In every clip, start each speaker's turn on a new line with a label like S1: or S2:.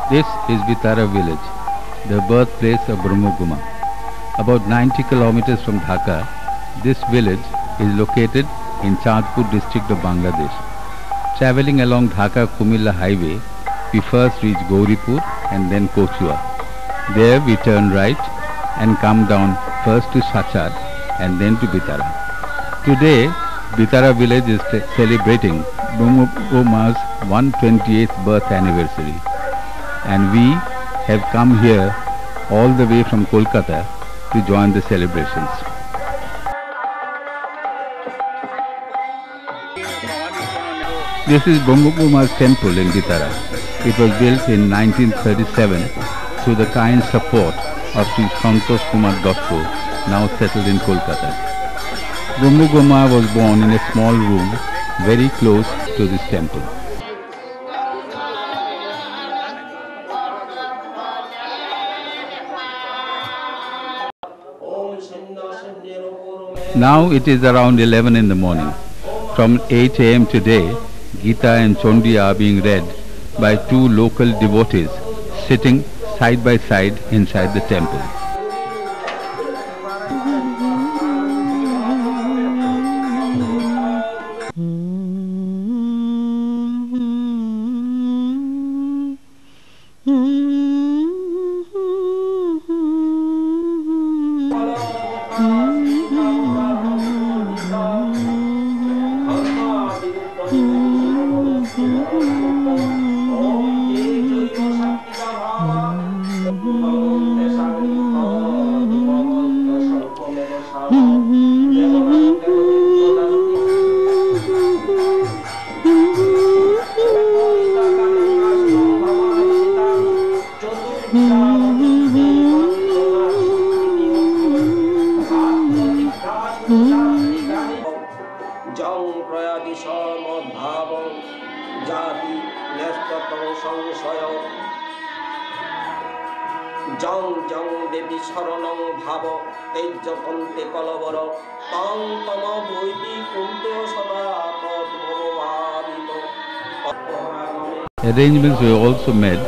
S1: This is Bitara village, the birthplace of Brahmaguma. About 90 kilometers from Dhaka, this village is located in Chandpur district of Bangladesh. Travelling along Dhaka-Kumilla highway, we first reach Gauripur and then Kochua. There we turn right and come down first to Sachar and then to Bitara. Today, Bitara village is celebrating Brahmaguma's 128th birth anniversary. And we have come here all the way from Kolkata to join the celebrations. This is Brahmaguma's temple in Bitara. It was built in 1937 through the kind support of Sri Santosh Kumar Dotto, now settled in Kolkata. Brahmaguma was born in a small room very close to this temple. Now it is around 11 in the morning. From 8 a.m. today, Gita and Chondi are being read by two local devotees sitting side by side inside the temple. Arrangements were also made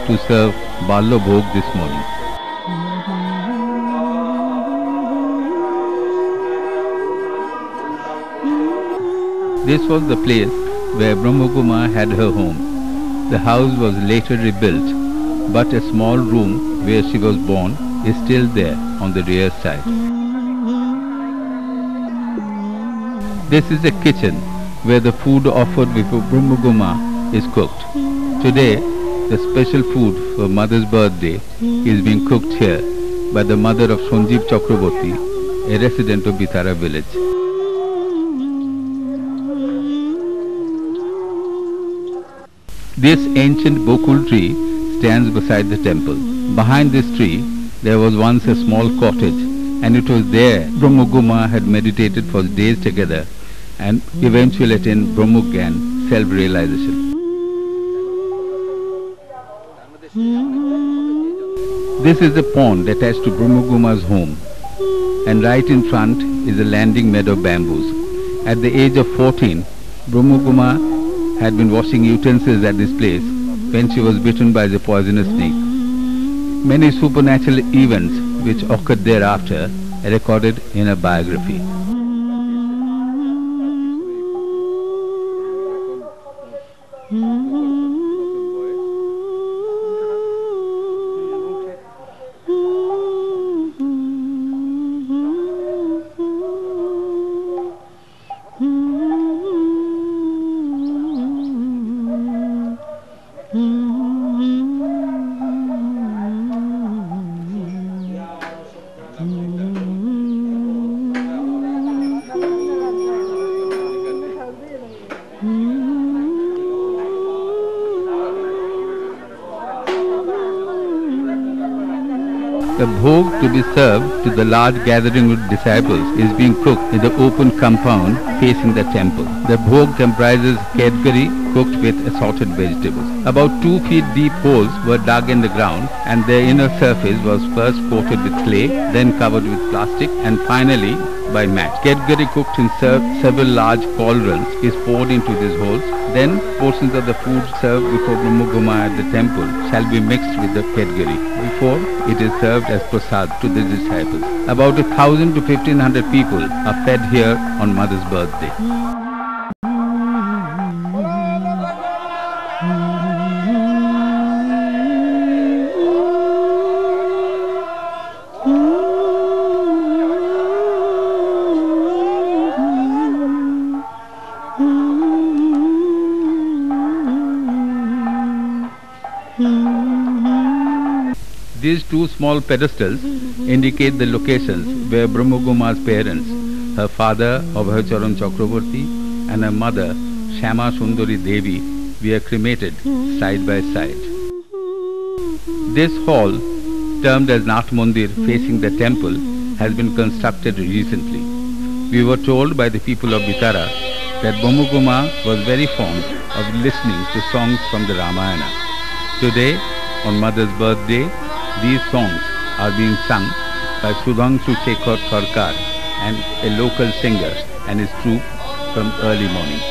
S1: to serve Ballo Bhog this morning. This was the place where Brahmaguma had her home. The house was later rebuilt, but a small room where she was born is still there on the rear side. This is a kitchen where the food offered before Brahmaguma is cooked. Today, the special food for mother's birthday is being cooked here by the mother of Sanjeev Chakraborty, a resident of Bitara village. This ancient bokul tree stands beside the temple. Behind this tree, there was once a small cottage, and it was there Brahmaguma had meditated for days together and eventually attained Brahmogyan, self-realization. This is the pond attached to Brahmaguma's home, and right in front is a landing meadow of bamboos. At the age of 14, Brahmaguma had been washing utensils at this place when she was bitten by the poisonous snake. Many supernatural events which occurred thereafter are recorded in her biography. The bhog to be served to the large gathering of disciples is being cooked in the open compound facing the temple. The bhog comprises kedgari cooked with assorted vegetables. About 2 feet deep holes were dug in the ground and their inner surface was first coated with clay, then covered with plastic and finally by mat. Kedgari cooked in several large cauldrons is poured into these holes. Then portions of the food served before Brahmaguma at the temple shall be mixed with the kedgari before it is served as prasad to the disciples. About 1,000 to 1,500 people are fed here on Mother's birthday. These two small pedestals indicate the locations where Brahmaguma's parents, her father Abhayacharan Chakravarti and her mother Shama Sundari Devi, were cremated side by side. This hall, termed as Nath Mandir facing the temple, has been constructed recently. We were told by the people of Bitara that Brahmaguma was very fond of listening to songs from the Ramayana. Today, on Mother's birthday, these songs are being sung by Sudhanshu Shekhar Sarkar and a local singer and his troupe from early morning.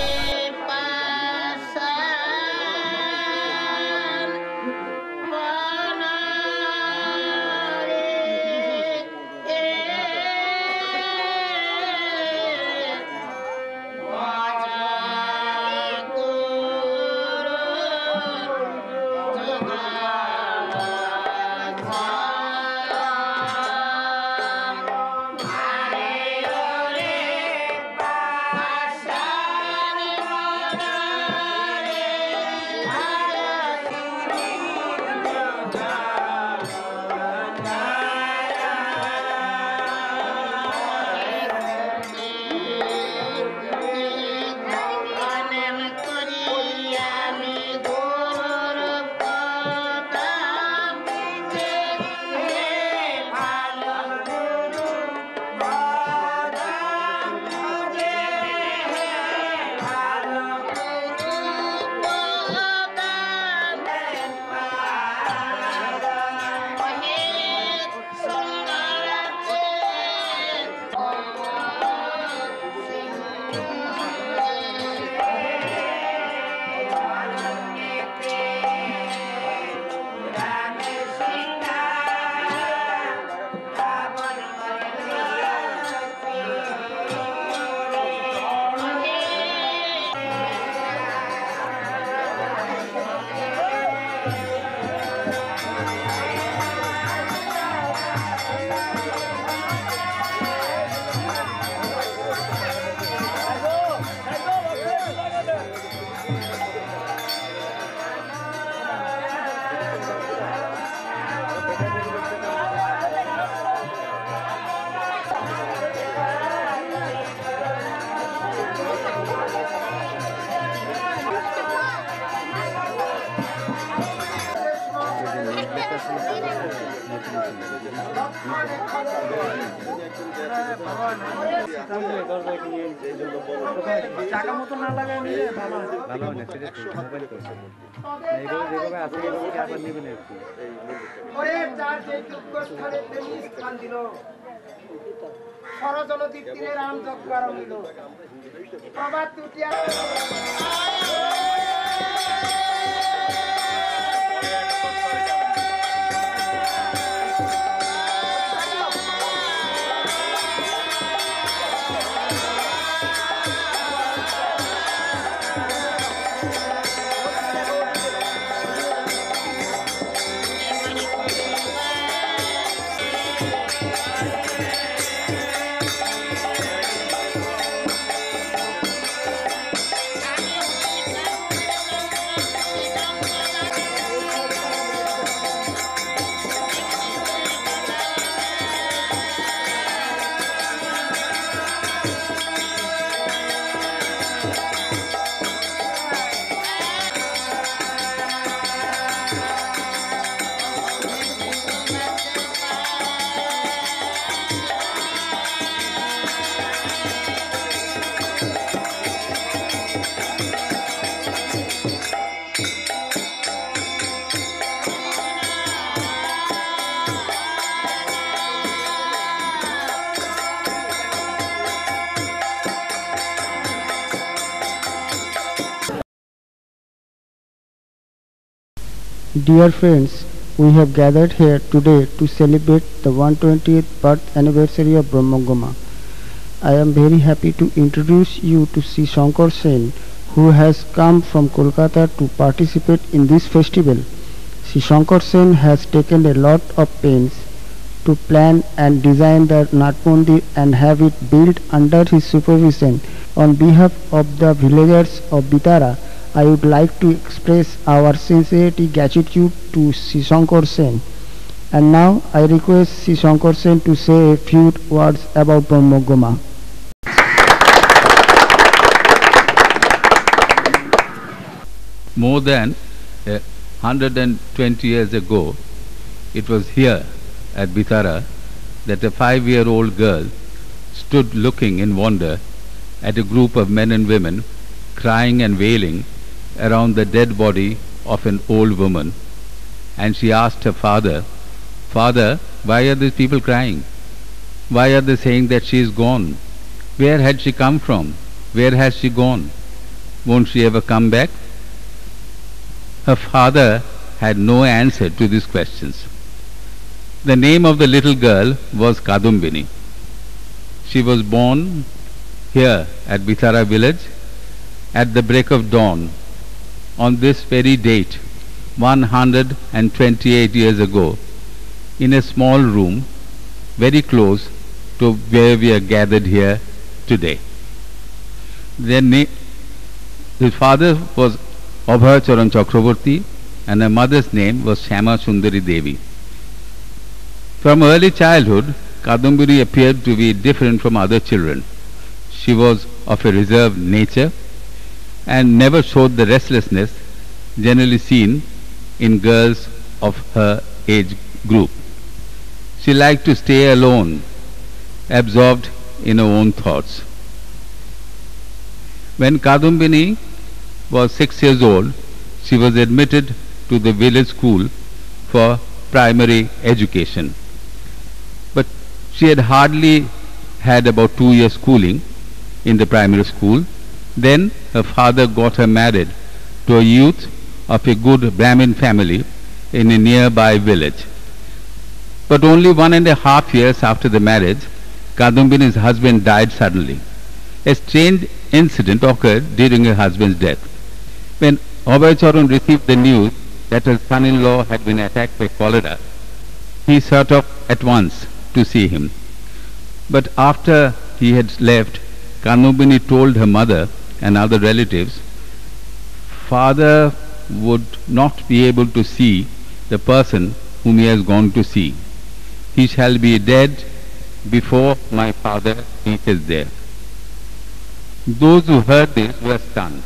S2: চাকা মতো না লাগায় নিলে ভালো হয়। ভালো হয় না, সেটা ঠিক। মোবাইল করছে এইভাবে যেভাবে আছে এইভাবে কি আবার নেবেন একটু।
S3: ওরে চার যে দুঃখস্থলে তেমনি স্থান দিল, সরজনদীপ তীরে রাম যজ্ঞ আরম্ভ প্রভাত তুটিয়া
S4: Dear friends, we have gathered here today to celebrate the 120th birth anniversary of Brahmaguma. I am very happy to introduce you to Sri Shankar Sen, who has come from Kolkata to participate in this festival. Sri Shankar Sen has taken a lot of pains to plan and design the Natmandir and have it built under his supervision. On behalf of the villagers of Bitara, I would like to express our sincerity gratitude to Sri Shankar Sen. And now I request Sri Shankar Sen to say a few words about Brahmaguma.
S1: More than 120 years ago, it was here at Bitara that a 5-year-old girl stood looking in wonder at a group of men and women crying and wailing around the dead body of an old woman. And she asked her father, "Father, why are these people crying? Why are they saying that she is gone? Where had she come from? Where has she gone? Won't she ever come back?" Her father had no answer to these questions. The name of the little girl was Kadumbini. She was born here at Bitara village at the break of dawn on this very date 128 years ago in a small room very close to where we are gathered here today. His father was Abhay Charan Chakraborty and her mother's name was Shyama Sundari Devi. From early childhood, Kadumbini appeared to be different from other children. She was of a reserved nature and never showed the restlessness generally seen in girls of her age group. She liked to stay alone, absorbed in her own thoughts. When Kadumbini was 6 years old, she was admitted to the village school for primary education. But she had hardly had about 2 years schooling in the primary school. Then her father got her married to a youth of a good Brahmin family in a nearby village. But only 1.5 years after the marriage, Kadumbini's husband died suddenly. A strange incident occurred during her husband's death. When Abhay Charan received the news that her son-in-law had been attacked by cholera, he set off at once to see him. But after he had left, Kadumbini told her mother and other relatives, "Father would not be able to see the person whom he has gone to see. He shall be dead before my father reaches there." Those who heard this were stunned,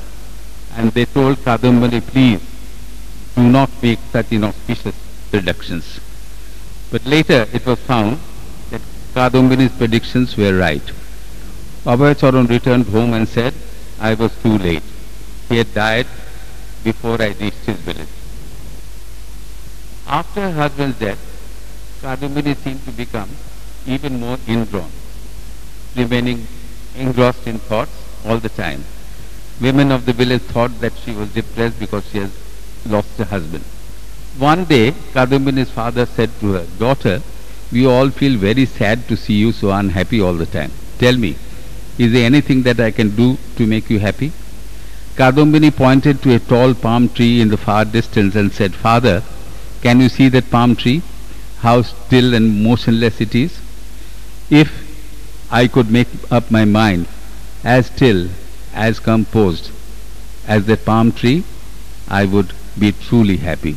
S1: and they told Kadumbini, "Please do not make such inauspicious predictions." But later it was found that Kadumbini's predictions were right. Abhay Charan returned home and said, "I was too late. He had died before I reached his village." After her husband's death, Kadumbini seemed to become even more indrawn, remaining engrossed in thoughts all the time. Women of the village thought that she was depressed because she has lost her husband. One day, Kadumbini's father said to her, "Daughter, we all feel very sad to see you so unhappy all the time. Tell me, is there anything that I can do to make you happy?" Kadumbini pointed to a tall palm tree in the far distance and said, "Father, can you see that palm tree? How still and motionless it is? If I could make up my mind as still, as composed as that palm tree, I would be truly happy."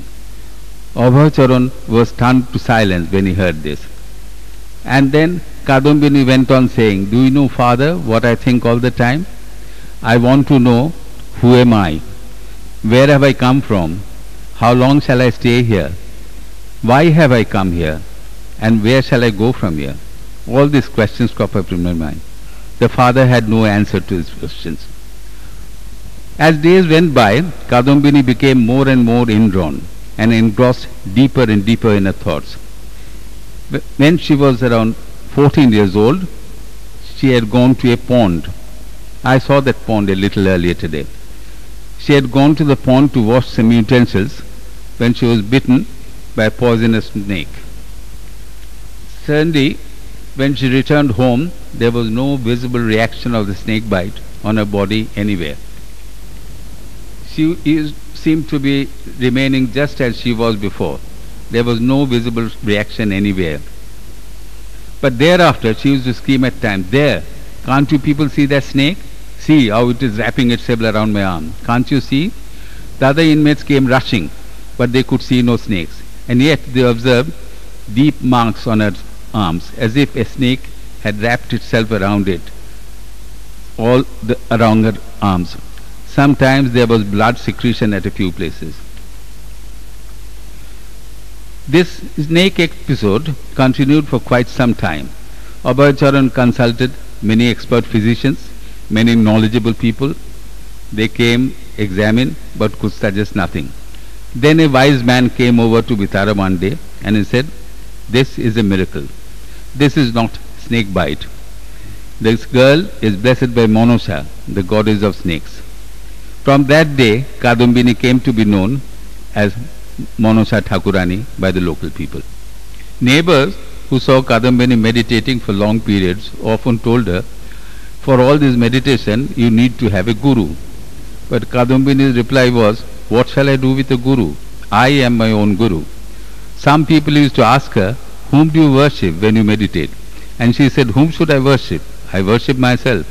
S1: Abhay Charan was stunned to silence when he heard this. And then Kadumbini went on saying, "Do you know, Father, what I think all the time? I want to know, who am I? Where have I come from? How long shall I stay here? Why have I come here? And where shall I go from here?" All these questions crop up in my mind. The father had no answer to his questions. As days went by, Kadumbini became more and more indrawn and engrossed deeper and deeper in her thoughts. When she was around 14 years old, she had gone to a pond. I saw that pond a little earlier today. She had gone to the pond to wash some utensils when she was bitten by a poisonous snake. Suddenly, when she returned home, there was no visible reaction of the snake bite on her body anywhere. Seemed to be remaining just as she was before. There was no visible reaction anywhere. But thereafter, she used to scream at times, "There, can't you people see that snake? See how it is wrapping itself around my arm. Can't you see?" The other inmates came rushing, but they could see no snakes. And yet they observed deep marks on her arms, as if a snake had wrapped itself around it, around her arms. Sometimes there was blood secretion at a few places. This snake episode continued for quite some time. Abhay consulted many expert physicians, many knowledgeable people. They came, examined, but could suggest nothing. Then a wise man came over to Vitara one day and he said, "This is a miracle. This is not snake bite. This girl is blessed by Monosha, the goddess of snakes." From that day, Kadumbini came to be known as Monosha Thakurani by the local people. Neighbors who saw Kadumbini meditating for long periods often told her, "For all this meditation, you need to have a guru." But Kadumbini's reply was, "What shall I do with a guru? I am my own guru." Some people used to ask her, "Whom do you worship when you meditate?" And she said, "Whom should I worship? I worship myself."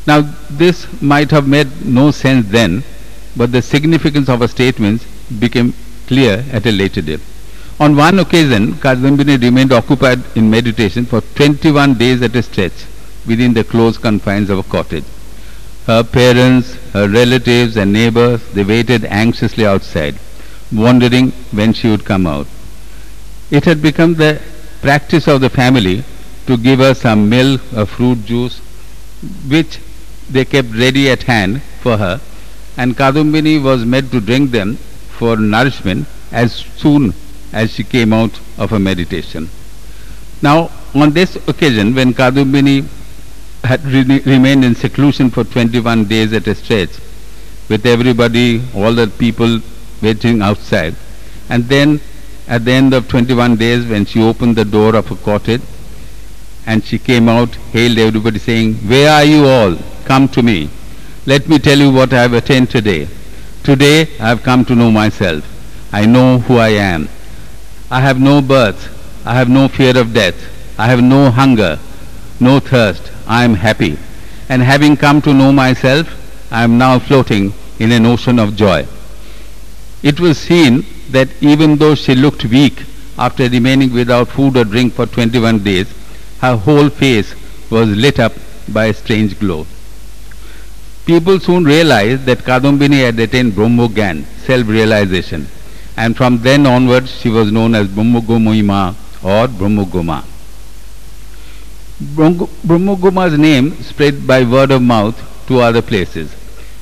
S1: Now, this might have made no sense then, but the significance of her statements became clear at a later date. On one occasion, Kadumbini remained occupied in meditation for 21 days at a stretch within the close confines of a cottage. Her parents, her relatives and neighbors, they waited anxiously outside, wondering when she would come out. It had become the practice of the family to give her some milk or fruit juice, which they kept ready at hand for her, and Kadumbini was made to drink them for nourishment as soon as she came out of her meditation. Now, on this occasion, when Kadumbini had remained in seclusion for 21 days at a stretch, with everybody, all the people waiting outside, and then at the end of 21 days, when she opened the door of a cottage, and she came out, hailed everybody saying, "Where are you all? Come to me. Let me tell you what I have attained today. Today I have come to know myself. I know who I am. I have no birth. I have no fear of death. I have no hunger, no thirst. I am happy. And having come to know myself, I am now floating in an ocean of joy." It was seen that even though she looked weak after remaining without food or drink for 21 days, her whole face was lit up by a strange glow. People soon realized that Kadumbini had attained Brahmogyan, self-realization, and from then onwards she was known as Brahmogoma or Brahmogoma. Brahmogoma's name spread by word of mouth to other places,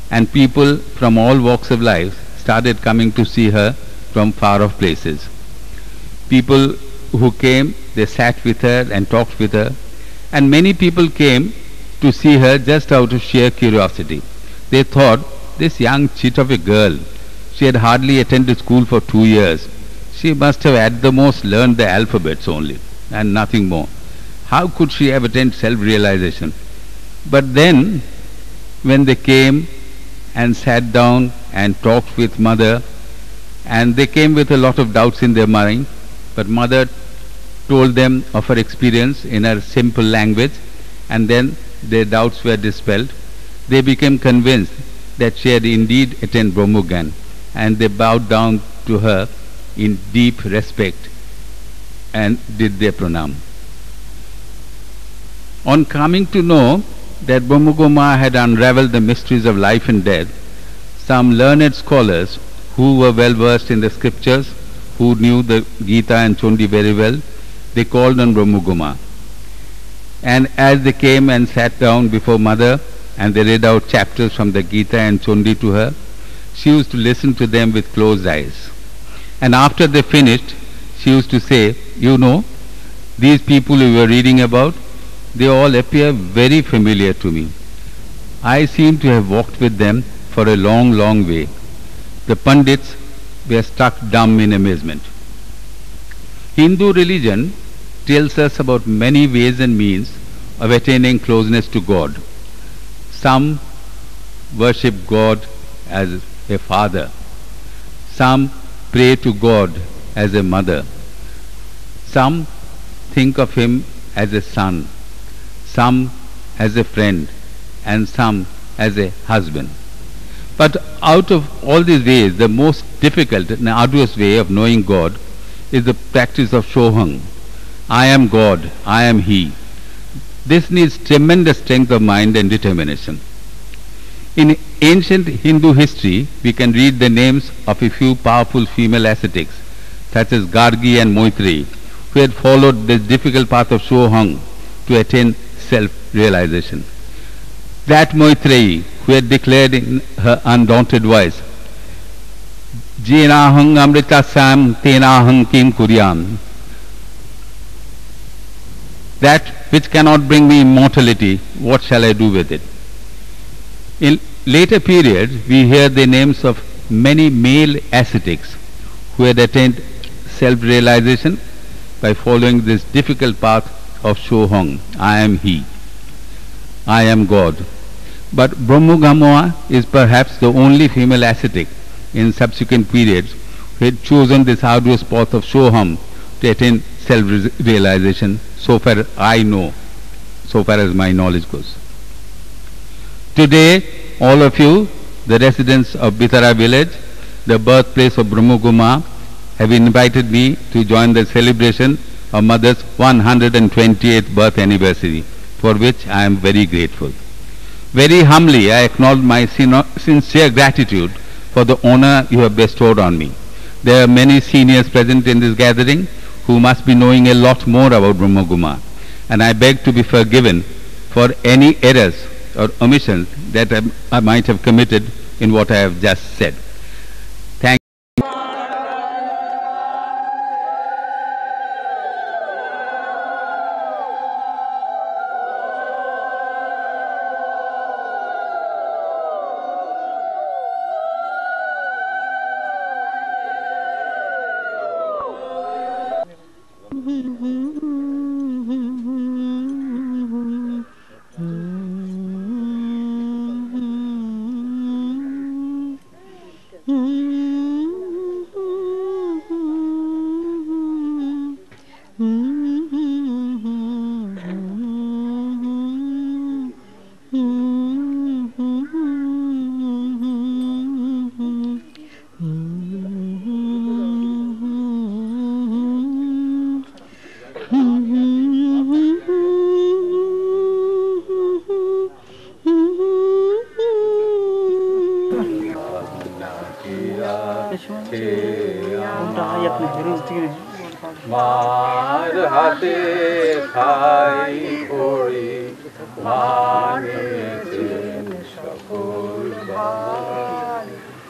S1: and people from all walks of life started coming to see her from far-off places. People who came, they sat with her and talked with her, and many people came to see her just out of sheer curiosity. They thought, this young chit of a girl, she had hardly attended school for 2 years. She must have at the most learned the alphabets only, and nothing more. How could she have attained self-realization? But then, when they came and sat down and talked with mother, and they came with a lot of doubts in their mind, but mother told them of her experience in her simple language, and then their doubts were dispelled. They became convinced that she had indeed attained Brahmogyan, and they bowed down to her in deep respect and did their pranam. On coming to know that Brahmogoma had unraveled the mysteries of life and death, some learned scholars who were well versed in the scriptures, who knew the Gita and Chondi very well, they called on Brahmogoma. And as they came and sat down before mother and they read out chapters from the Gita and Chondi to her, she used to listen to them with closed eyes. And after they finished, she used to say, "You know, these people we were reading about, they all appear very familiar to me. I seem to have walked with them for a long, long way. The Pandits we are struck dumb in amazement. Hindu religion tells us about many ways and means of attaining closeness to God. Some worship God as a father. Some pray to God as a mother. Some think of Him as a son. Some as a friend. And some as a husband. But out of all these ways, the most difficult and arduous way of knowing God is the practice of Shoham. I am God, I am He. This needs tremendous strength of mind and determination. In ancient Hindu history, we can read the names of a few powerful female ascetics, such as Gargi and Maitreyi, who had followed this difficult path of Shoham to attain self-realization. That Maitreyi, who had declared in her undaunted voice, Jenahang amritasam tenahang kim kuryam, that which cannot bring me immortality, what shall I do with it? In later periods, we hear the names of many male ascetics who had attained self-realization by following this difficult path of Shoham. I am He. I am God. But Brahmogama is perhaps the only female ascetic in subsequent periods who had chosen this arduous path of Shoham to attain self-realization, so far I know, so far as my knowledge goes. Today, all of you, the residents of Bitara village, the birthplace of Brahmogama, have invited me to join the celebration of Mother's 128th birth anniversary, for which I am very grateful. Very humbly, I acknowledge my sincere gratitude for the honor you have bestowed on me. There are many seniors present in this gathering who must be knowing a lot more about Brahmogama, and I beg to be forgiven for any errors or omissions that I might have committed in what I have just said. Thank you.
S5: মার হাতে খাই পড়ি মানিয়েছেন সকল বার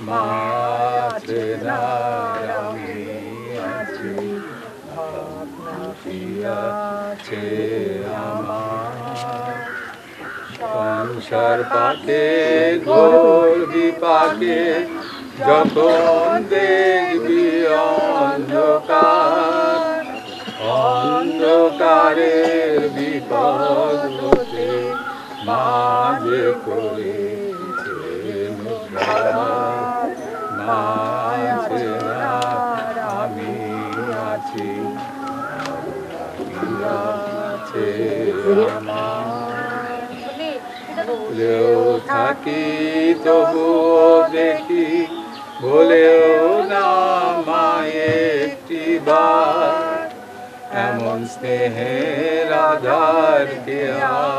S5: মাছে না আমি আছি ভাবনাটিয়াছে আমার সংসার পাকে ঘোর বিপাকে যখন দেখবি অন্ধকার অন্ধকারের বিপদ হতে মাঝে করে মাঝে না আমি আছি আছে ভুলেও থাকি তবুও দেখি ভুলেও না মায়েরটি বার এমন স্নেহের আধার কে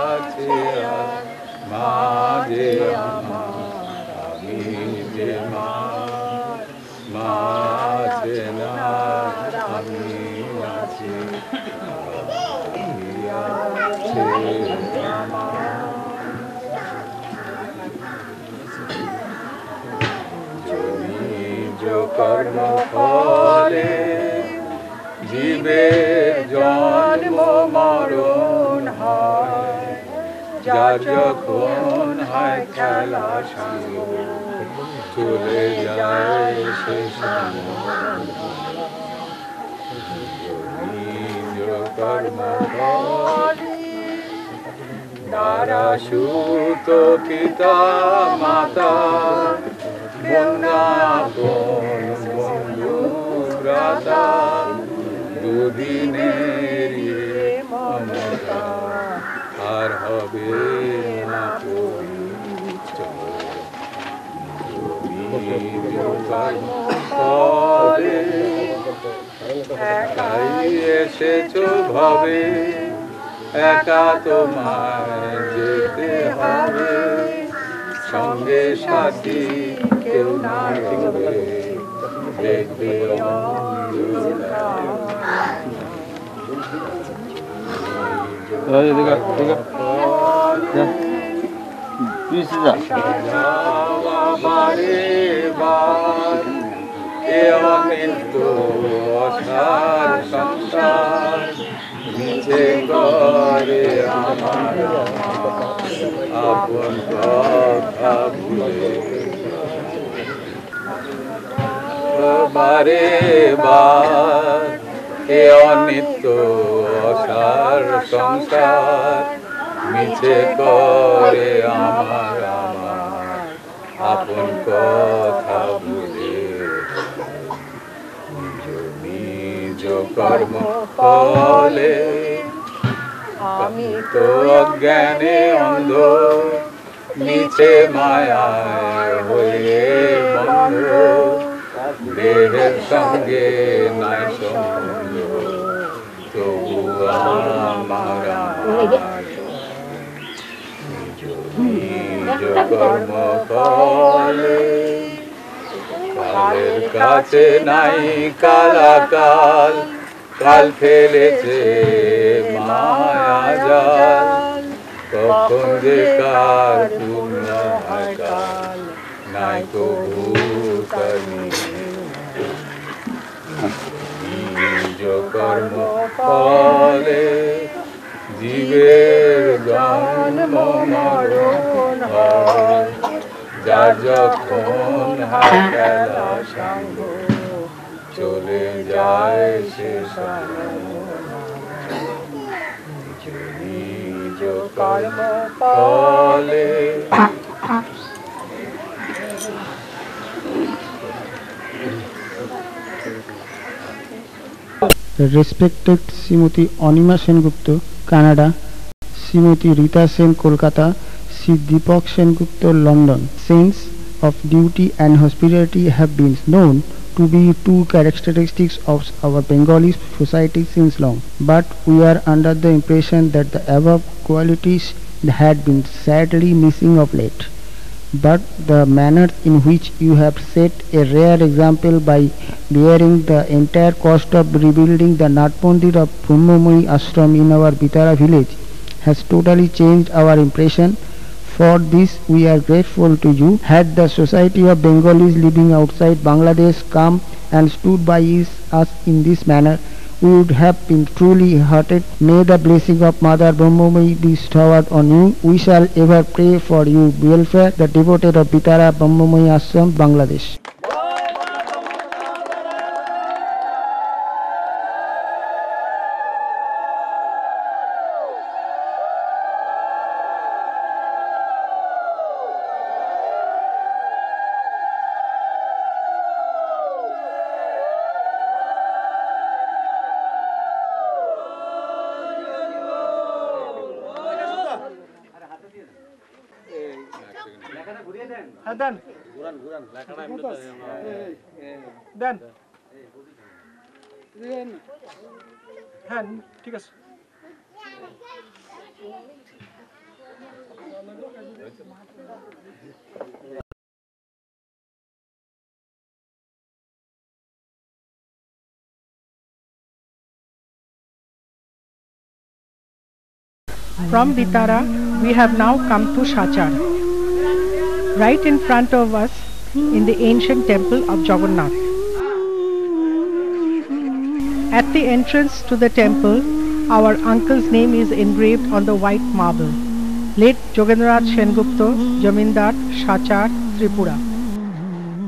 S5: আছে মাঝে আমার আমি যে মাঝে না আমি আছি কর্ম ফলে জীবের জন্ম মরণ হয় যার যখন হয় খেলা শুরু চলে যায় সে নিজ কর্ম দ্বারা সুত পিতা মাতা বন্ধা বন্ধু ভ্রাতা দুদিনের মমতা আর হবে না একাই এসেছো ভবে একা তোমায় যেতে হবে সঙ্গে সাথী কেউ না হবে দেখবে অসার সংসার মিছে করে আমার আপন কথা ভুলে বারে বার এ অনিত্য অসার সংসার মিছে করে আমার আপন কথা ভুলে নিজ কর্ম ফলে আমি তো অজ্ঞানে অন্ধ মিছে মায়ায় হয়ে বন্ধ দেহের সঙ্গে নাই সম্বন্ধ তবু আমার নিজ কর্ম ফলে কালের কাছে নাই কালাকাল কাল ফেলেছে মায়া জাল কখন যে কার পূর্ণ কাল নাই কবু নিজ কর্ম ফলে জীবের জন্ম মরণ হয় যার যখন হারালা সাঙ্গ চলে যায় সে নিজ কর্ম ফলে
S4: Respected Srimati Anima Sengupta, Canada, Srimati Rita Sen, Kolkata, Sri Deepak Sengupta, London. Sense of duty and hospitality have been known to be two characteristics of our Bengali society since long. But we are under the impression that the above qualities had been sadly missing of late. But the manner in which you have set a rare example by bearing the entire cost of rebuilding the Natmandir of Brahmamoyi Ashram in our Bitara village has totally changed our impression. For this we are grateful to you. Had the Society of Bengalis living outside Bangladesh come and stood by us in this manner, we would have been truly hurted. May the blessing of Mother Brahmamoyi be showered on you. We shall ever pray for your welfare. The devoted of Bitara Brahmamoyi Ashram, Bangladesh.
S3: দেন দেন হ্যাঁ ঠিক আছে
S6: From Bitara, we have now come to Shachar. Right in front of us in the ancient temple of Jagannath. At the entrance to the temple, our uncle's name is engraved on the white marble. Late Jogendrath Sengupta, Jamindar, Shachar, Tripura.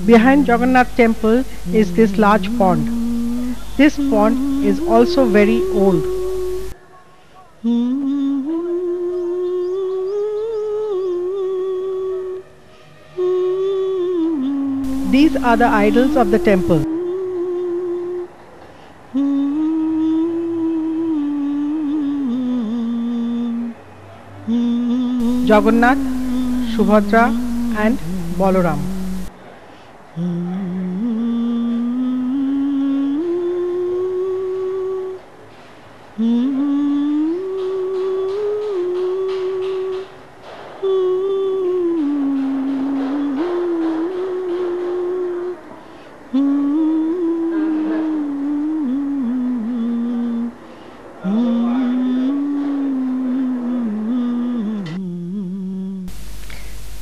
S6: Behind Jagannath temple is this large pond. This pond is also very old. These are the idols of the temple. Jagannath, Subhadra and Balaram.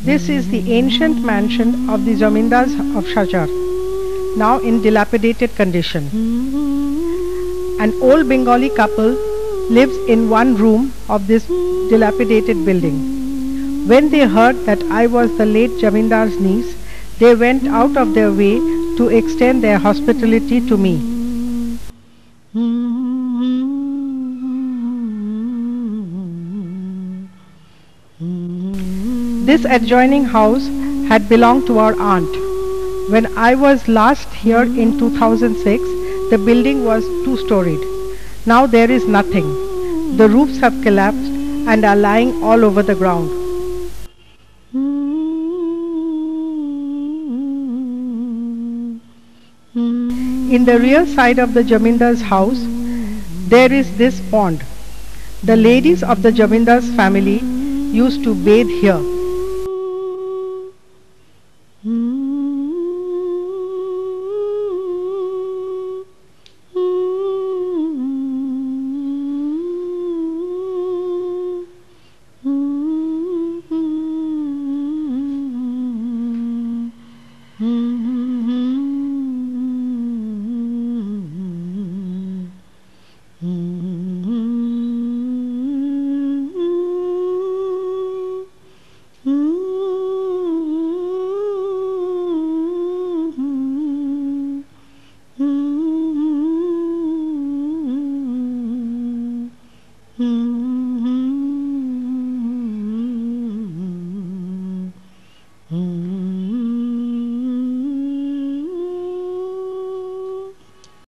S6: This is the ancient mansion of the Zamindars of Shajar, now in dilapidated condition. An old Bengali couple lives in one room of this dilapidated building. When they heard that I was the late Jamindar's niece, they went out of their way to extend their hospitality to me. This adjoining house had belonged to our aunt. When I was last here in 2006, the building was two-storied. Now there is nothing. The roofs have collapsed and are lying all over the ground. In the rear side of the Jamindar's house, there is this pond. The ladies of the Jamindar's family used to bathe here.